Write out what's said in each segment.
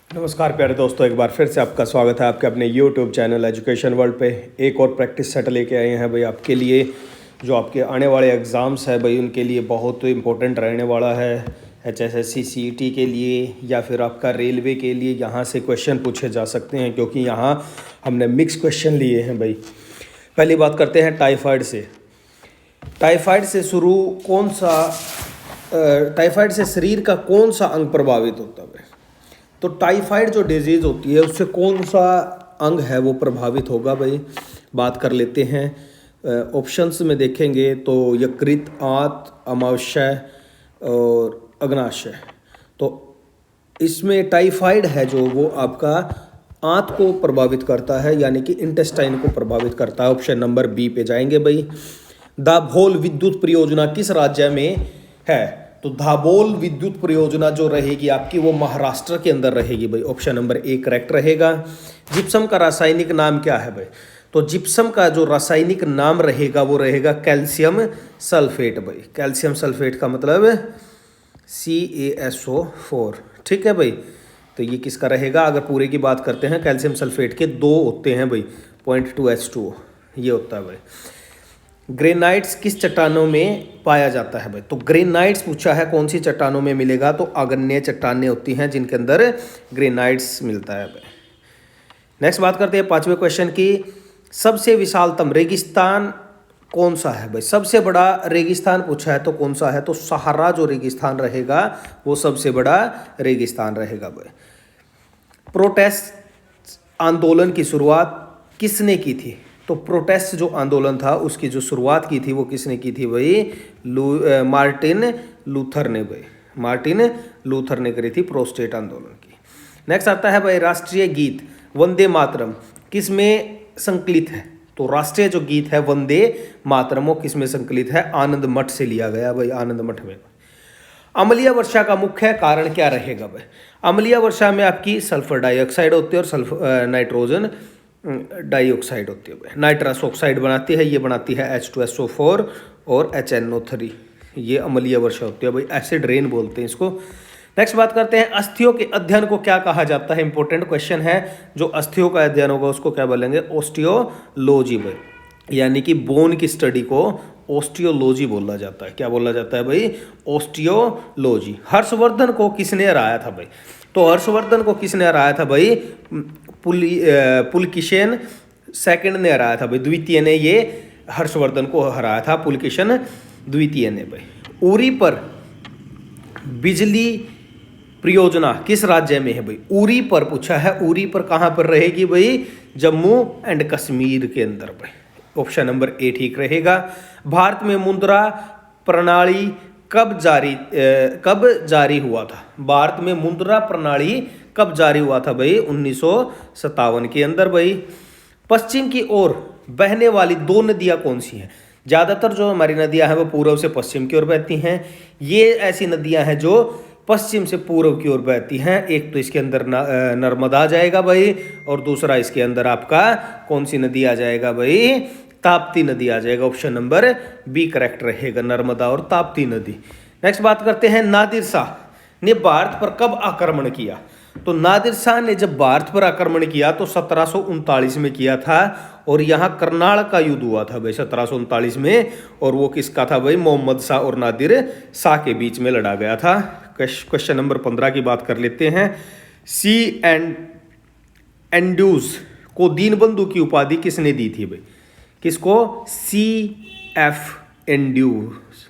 नमस्कार प्यारे दोस्तों, एक बार फिर से आपका स्वागत है आपके अपने यूट्यूब चैनल एजुकेशन वर्ल्ड पे। एक और प्रैक्टिस सेट लेके आए हैं भाई आपके लिए, जो आपके आने वाले एग्ज़ाम्स है भाई उनके लिए बहुत इंपॉर्टेंट रहने वाला है। HSSC CET के लिए या फिर आपका रेलवे के लिए यहाँ से क्वेश्चन पूछे जा सकते हैं, क्योंकि यहाँ हमने मिक्स क्वेश्चन लिए हैं भाई। पहली बात करते हैं टाइफाइड से। टाइफाइड से शुरू टाइफाइड से शरीर का कौन सा अंग प्रभावित होता है? तो टाइफाइड जो डिजीज़ होती है उससे कौन सा अंग है वो प्रभावित होगा भाई, बात कर लेते हैं। ऑप्शंस में देखेंगे तो यकृत, आंत, अमाशय और अग्नाशय। तो इसमें टाइफाइड है जो वो आपका आंत को प्रभावित करता है, यानी कि इंटेस्टाइन को प्रभावित करता है। ऑप्शन नंबर बी पे जाएंगे भाई। दाभोल विद्युत परियोजना किस राज्य में है? तो दाभोल विद्युत परियोजना जो रहेगी आपकी वो महाराष्ट्र के अंदर रहेगी भाई। ऑप्शन नंबर ए करेक्ट रहेगा। जिप्सम का रासायनिक नाम क्या है भाई? तो जिप्सम का जो रासायनिक नाम रहेगा वो रहेगा कैल्शियम सल्फेट भाई। कैल्शियम सल्फेट का मतलब CaSO4, ठीक है भाई। तो ये किसका रहेगा? अगर पूरे की बात करते हैं, कैल्शियम सल्फेट के दो होते हैं भाई, 0.2H2O ये होता है भाई। ग्रेनाइट्स किस चट्टानों में पाया जाता है भाई? तो ग्रेनाइट्स पूछा है कौन सी चट्टानों में मिलेगा? तो आग्नेय चट्टानें होती हैं जिनके अंदर ग्रेनाइट्स मिलता है भाई। नेक्स्ट बात करते हैं पांचवें क्वेश्चन की। सबसे विशालतम रेगिस्तान कौन सा है भाई? सबसे बड़ा रेगिस्तान पूछा है तो कौन सा है? तो सहारा जो रेगिस्तान रहेगा वो सबसे बड़ा रेगिस्तान रहेगा भाई। प्रोटेस्ट आंदोलन की शुरुआत किसने की थी? तो प्रोटेस्ट जो आंदोलन था उसकी जो शुरुआत की थी वो किसने की थी भाई? मार्टिन लूथर ने भाई। मार्टिन लूथर ने करी थी प्रोटेस्ट आंदोलन की। नेक्स्ट आता है भाई राष्ट्रीय गीत वंदे मातरम किस में संकलित है? तो राष्ट्रीय जो गीत है वंदे मातरम वो किस में संकलित है? आनंद मठ से लिया गया भाई, आनंद मठ में। अम्लीय वर्षा का मुख्य कारण क्या रहेगा भाई? अम्लीय वर्षा में आपकी सल्फर डाइऑक्साइड होती है और नाइट्रोजन डाइऑक्साइड होती है, नाइट्रस ऑक्साइड बनाती है, ये बनाती है H2SO4 और HNO3। ये अम्लीय वर्षा होती है भाई, एसिड रेन बोलते हैं इसको। नेक्स्ट बात करते हैं अस्थियों के अध्ययन को क्या कहा जाता है? इंपॉर्टेंट क्वेश्चन है। जो अस्थियों का अध्ययन होगा उसको क्या बोलेंगे? ऑस्टियोलॉजी भाई, यानी कि बोन की स्टडी को ऑस्टियोलॉजी बोला जाता है। क्या बोला जाता है भाई? ऑस्टियोलॉजी। हर्षवर्धन को किसने हराया था भाई? तो हर्षवर्धन को किसने हराया था भाई? पुलकिशन सेकंड ने हराया था भाई, द्वितीय ने ये हर्षवर्धन को हराया था, पुलकिशन द्वितीय ने भाई। उरी पर बिजली परियोजना किस राज्य में है भाई? उरी पर पूछा है, उरी पर कहाँ पर रहेगी भाई? जम्मू एंड कश्मीर के अंदर भाई। ऑप्शन नंबर ए ठीक रहेगा। भारत में मुद्रा प्रणाली कब जारी हुआ था? भारत में मुद्रा प्रणाली कब जारी हुआ था भाई? 1957 के अंदर भाई। पश्चिम की ओर बहने वाली दो नदियां कौन सी हैं? ज़्यादातर जो हमारी नदियां हैं वो पूर्व से पश्चिम की ओर बहती हैं। ये ऐसी नदियां हैं जो पश्चिम से पूर्व की ओर बहती हैं। एक तो इसके अंदर नर्मदा आ जाएगा भाई, और दूसरा इसके अंदर आपका कौन सी नदी आ जाएगा भाई? ताप्ती नदी आ जाएगा। ऑप्शन नंबर बी करेक्ट रहेगा, नर्मदा और ताप्ती नदी। नेक्स्ट बात करते हैं नादिर शाह ने भारत पर कब आक्रमण किया? तो नादिर शाह ने जब भारत पर आक्रमण किया तो 1739 में किया था, और यहाँ करनाल का युद्ध हुआ था भाई 1739 में, और वो किसका था भाई? मोहम्मद शाह और नादिर शाह के बीच में लड़ा गया था। क्वेश्चन नंबर 15 की बात कर लेते हैं। सी एंड्यूज को दीनबंधु की उपाधि किसने दी थी भाई? किसको? CF एंड्यूज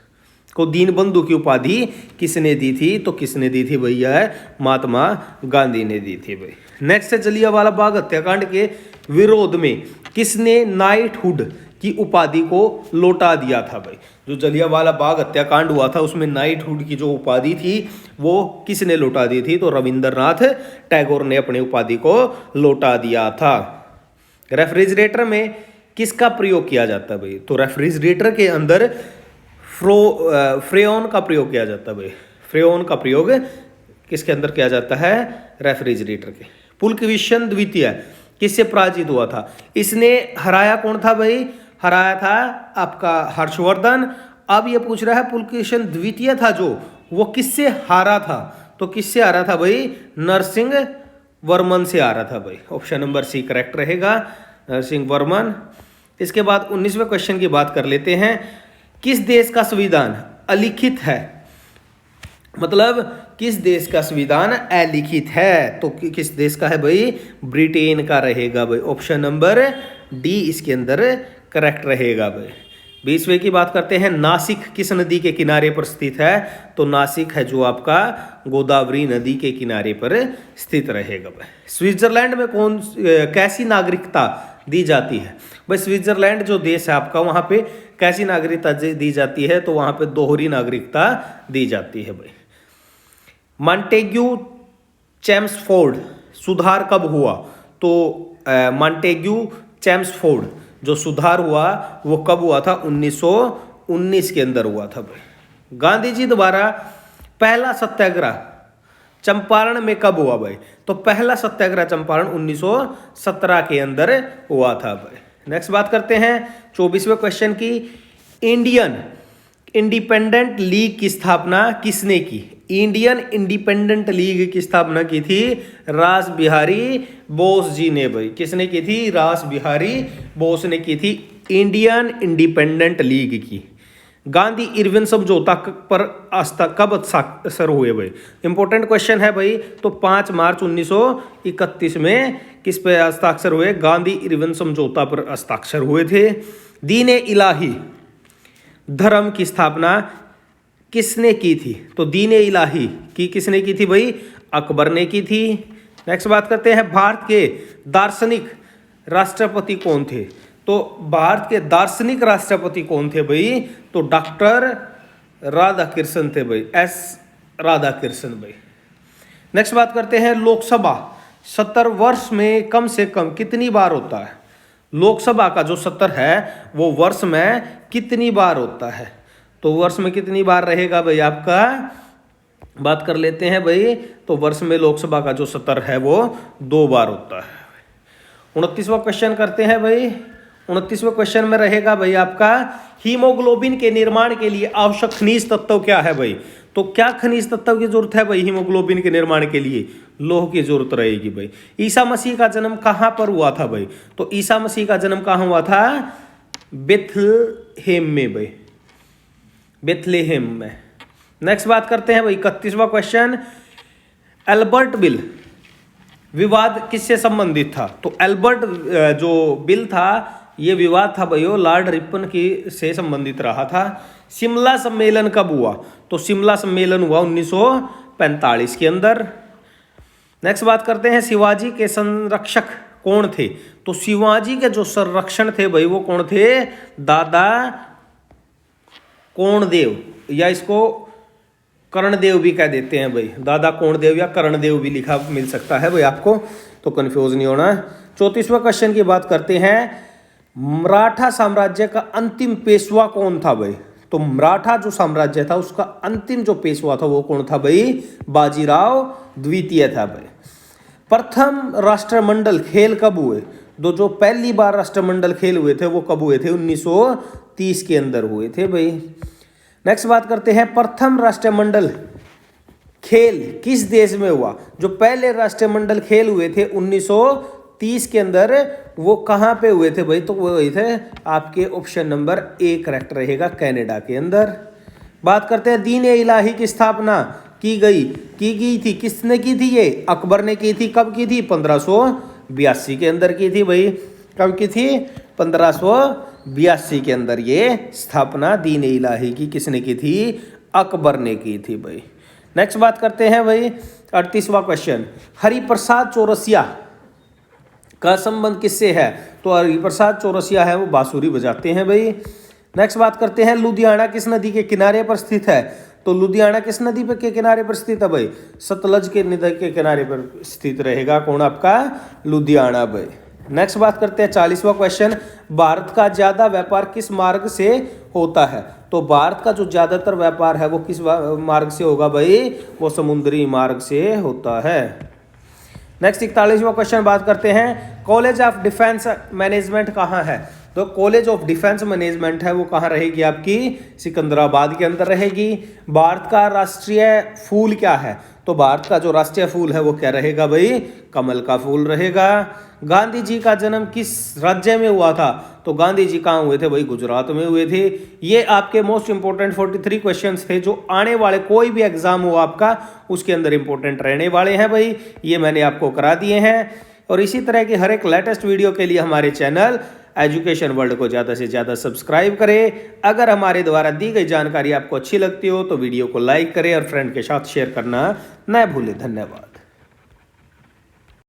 को दीनबंधु की उपाधि किसने दी थी? तो किसने दी थी भैया? महात्मा गांधी ने दी थी भाई। नेक्स्ट है जलियांवाला बाग हत्याकांड के विरोध में किसने नाइटहुड की उपाधि को लौटा दिया था भाई? जो जलियांवाला बाग हत्याकांड हुआ था उसमें नाइटहुड की जो उपाधि थी वो किसने लौटा दी थी? तो रविंद्रनाथ टैगोर ने अपनी उपाधि को लौटा दिया था। रेफ्रिजरेटर में किसका प्रयोग किया जाता है भाई? तो रेफ्रिजरेटर के अंदर फ्रेओन का प्रयोग किया जाता है भाई। फ्रेओन का प्रयोग किसके अंदर किया जाता है? रेफ्रिजरेटर के। पुलकेशिन द्वितीय किससे पराजित हुआ था? इसने हराया कौन था भाई? हराया था आपका हर्षवर्धन। अब ये पूछ रहा है पुलकेशिन द्वितीय था जो, वो किससे हारा था? तो किससे हारा था भाई? नरसिंह वर्मन से आ रहा था भाई। ऑप्शन नंबर सी करेक्ट रहेगा, नरसिंह वर्मन। इसके बाद 19वें क्वेश्चन की बात कर लेते हैं। किस देश का संविधान अलिखित है? मतलब किस देश का संविधान अलिखित है? तो किस देश का है भाई? ब्रिटेन का रहेगा भाई। ऑप्शन नंबर डी इसके अंदर करेक्ट रहेगा भाई। 20वें की बात करते हैं। नासिक किस नदी के किनारे पर स्थित है? तो नासिक है जो आपका गोदावरी नदी के किनारे पर स्थित रहेगा भाई। स्विट्जरलैंड में कैसी नागरिकता दी जाती है? भाई स्विट्जरलैंड जो देश है आपका, वहाँ पे कैसी नागरिकता दी जाती है? तो वहाँ पे दोहरी नागरिकता दी जाती है भाई। मॉन्टेग्यू चेम्सफोर्ड सुधार कब हुआ? तो मॉन्टेग्यू चेम्सफोर्ड जो सुधार हुआ वो कब हुआ था? 1919 के अंदर हुआ था भाई। गांधी जी द्वारा पहला सत्याग्रह चंपारण में कब हुआ भाई? तो पहला सत्याग्रह चंपारण 1917 के अंदर हुआ था भाई। नेक्स्ट बात करते हैं 24वें क्वेश्चन की। इंडियन इंडिपेंडेंट लीग की स्थापना किसने की? इंडियन इंडिपेंडेंट लीग की स्थापना की थी रास बिहारी बोस जी ने भाई। किसने की थी? रास बिहारी बोस ने की थी इंडियन इंडिपेंडेंट लीग की। गांधी इरविन समझौता पर कब हस्ताक्षर हुए भाई? इंपॉर्टेंट क्वेश्चन है भाई। तो 5 मार्च 1931 में किस पे हस्ताक्षर हुए? गांधी इरविन समझौता पर हस्ताक्षर हुए थे। दीन इलाही धर्म की स्थापना किसने की थी? तो दीन इलाही की किसने की थी भाई? अकबर ने की थी। नेक्स्ट बात करते हैं। भारत के दार्शनिक राष्ट्रपति कौन थे? तो भारत के दार्शनिक राष्ट्रपति कौन थे भाई? तो डॉक्टर राधाकृष्ण थे भाई, एस राधाकृष्ण भाई। नेक्स्ट बात करते हैं। लोकसभा 70 वर्ष में कम से कम कितनी बार होता है? लोकसभा का जो 70 है वो वर्ष में कितनी बार होता है? तो वर्ष में कितनी बार रहेगा भाई आपका? बात कर लेते हैं भाई। तो वर्ष में लोकसभा का जो 70 है वो 2 बार होता है। 29वां क्वेश्चन करते हैं भाई। 29वें क्वेश्चन में रहेगा भाई आपका हीमोग्लोबिन के निर्माण के लिए आवश्यक खनिज तत्व क्या है भाई? तो क्या खनिज तत्व की जरूरत है भाई हीमोग्लोबिन के निर्माण के लिए? लोह की जरूरत रहेगी भाई। ईसा मसीह का जन्म कहाँ पर हुआ था भाई? तो ईसा मसीह का जन्म कहाँ हुआ था? बेथलेहेम में भाई, बेथलेहेम में। नेक्स्ट बात करते हैं भाई 31वां क्वेश्चन। एल्बर्ट बिल विवाद किससे संबंधित था? तो एल्बर्ट जो बिल था ये विवाद था भाई लॉर्ड रिपन की से संबंधित रहा था। शिमला सम्मेलन कब हुआ? तो शिमला सम्मेलन हुआ 1945 के अंदर। नेक्स्ट बात करते हैं। शिवाजी के संरक्षक कौन थे? तो शिवाजी के जो संरक्षण थे भाई वो कौन थे? दादा कोंडदेव, या इसको कर्णदेव भी कह देते हैं भाई। दादा कोंडदेव या कर्णदेव भी लिखा मिल सकता है भाई आपको, तो कंफ्यूज नहीं होना। 34वां क्वेश्चन की बात करते हैं। मराठा साम्राज्य का अंतिम पेशवा कौन था भाई? तो मराठा जो साम्राज्य था उसका अंतिम जो पेशवा था वो कौन था भाई? बाजीराव द्वितीय था भाई। प्रथम राष्ट्रमंडल खेल कब हुए? जो पहली बार राष्ट्रमंडल खेल हुए थे वो कब हुए थे? 1930 के अंदर हुए थे भाई। नेक्स्ट बात करते हैं। प्रथम राष्ट्रमंडल खेल किस देश में हुआ? जो पहले राष्ट्रमंडल खेल हुए थे 1930 के अंदर वो कहाँ पे हुए थे भाई? तो वो हुए थे आपके ऑप्शन नंबर ए करेक्ट रहेगा, कनाडा के अंदर। बात करते हैं। दीन इलाही की स्थापना की गई थी, किसने की थी? ये अकबर ने की थी। कब की थी? 1582 के अंदर की थी भाई। कब की थी? 1582 के अंदर ये स्थापना दीन इलाही की किसने की थी? अकबर ने की थी भाई। नेक्स्ट बात करते हैं भाई 38वां क्वेश्चन। हरिप्रसाद चौरसिया का संबंध किससे है? तो हरिप्रसाद चौरसिया है वो बांसुरी बजाते हैं भाई। नेक्स्ट बात करते हैं। लुधियाना किस नदी के किनारे पर स्थित है? तो लुधियाना किस नदी पे के किनारे पर स्थित है भाई? सतलज के नदी के किनारे पर स्थित रहेगा। कौन आपका? लुधियाना भाई। नेक्स्ट बात करते हैं 40वां क्वेश्चन। भारत का ज्यादा व्यापार किस मार्ग से होता है? तो भारत का जो ज्यादातर व्यापार है वो किस मार्ग से होगा भाई? वो समुद्री मार्ग से होता है। नेक्स्ट 41वां क्वेश्चन बात करते हैं। कॉलेज ऑफ डिफेंस मैनेजमेंट कहाँ है? तो कॉलेज ऑफ डिफेंस मैनेजमेंट है वो कहाँ रहेगी आपकी? सिकंदराबाद के अंदर रहेगी। भारत का राष्ट्रीय फूल क्या है? तो भारत का जो राष्ट्रीय फूल है वो क्या रहेगा भाई? कमल का फूल रहेगा। गांधी जी का जन्म किस राज्य में हुआ था? तो गांधी जी कहाँ हुए थे भाई? गुजरात में हुए थे। ये आपके मोस्ट इंपोर्टेंट 43 क्वेश्चंस थे जो आने वाले कोई भी एग्जाम हो आपका उसके अंदर इंपॉर्टेंट रहने वाले हैं भाई। ये मैंने आपको करा दिए हैं। और इसी तरह की हर एक लेटेस्ट वीडियो के लिए हमारे चैनल एजुकेशन वर्ल्ड को ज़्यादा से ज़्यादा सब्सक्राइब करें। अगर हमारे द्वारा दी गई जानकारी आपको अच्छी लगती हो तो वीडियो को लाइक करें और फ्रेंड के साथ शेयर करना न भूलें। धन्यवाद।